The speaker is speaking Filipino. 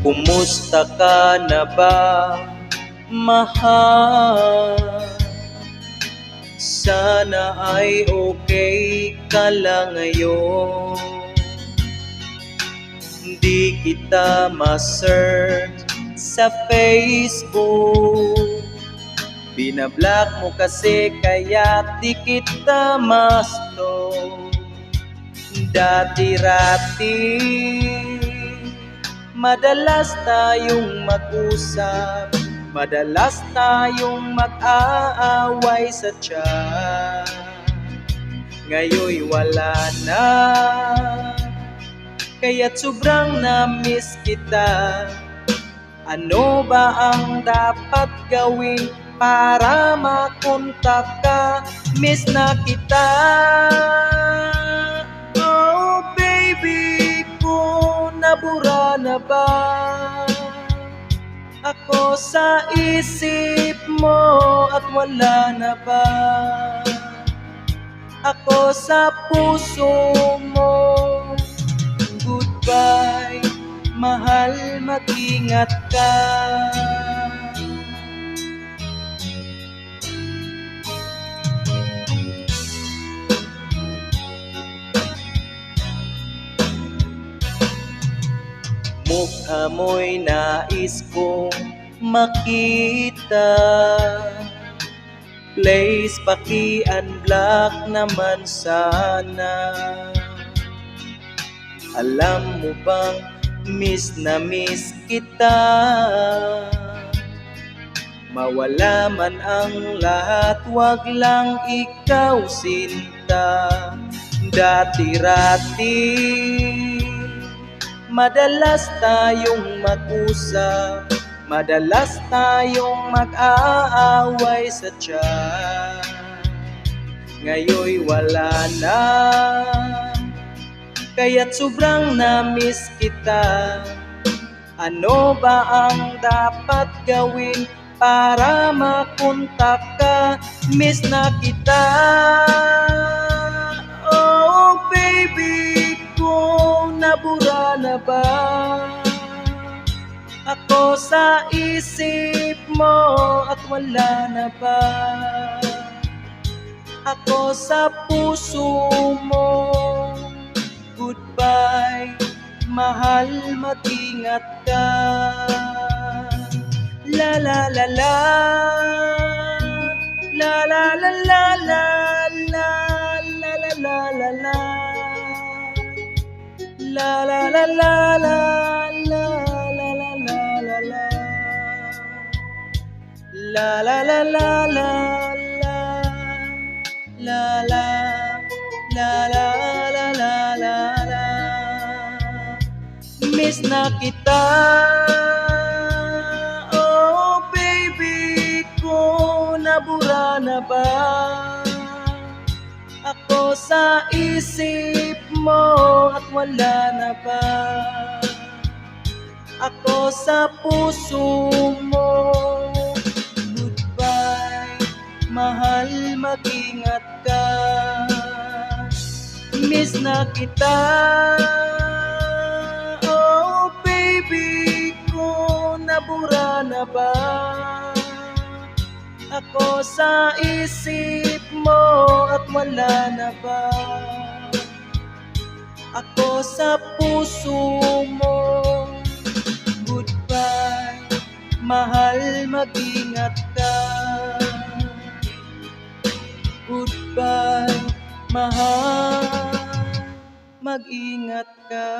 Kumusta ka na ba, mahal? Sana ay okay ka lang ngayon. Hindi kita ma-search sa Facebook, binablock mo kasi kaya di kita ma-stalk. Dati-rati madalas tayong mag-usap, madalas tayong mag-aaway sa chat. Ngayon'y wala na, kaya't sobrang na-miss kita. Ano ba ang dapat gawin para makontak ka? Miss na kita. Oh baby ko, nabura na ba ako sa isip mo at wala na ba ako sa puso mo? Goodbye, mahal, mag-ingat ka. Mukha mo'y nais kong makita, please paki-unblock naman sana. Alam mo bang miss na miss kita? Mawala man ang lahat, wag lang ikaw sinta. Dati-rati madalas tayong mag-usap, madalas tayong mag-aaway sa chat. Ngayon'y wala na, kaya't sobrang na-miss kita. Ano ba ang dapat gawin para makontak ka? Miss na kita. Oh baby ko, nabura na ba ako sa isip mo at wala na ba ako sa puso mo? Goodbye, mahal, mag-ingat ka. La la la la, la la la la la, la la la la la la, la la la la la, la la la la la la, la la la la la, la la la la la la la la. Miss na kita. Oh baby ko, nabura na ba ako sa isip mo at wala na ba ako sa puso mo? Goodbye, mahal, mag-ingat ka. Miss na kita. Oh baby ko, nabura na ba ako sa isip mo at wala na ba ako sa puso mo? Goodbye, mahal, mag-ingat ka. Goodbye, mahal, mag-ingat ka.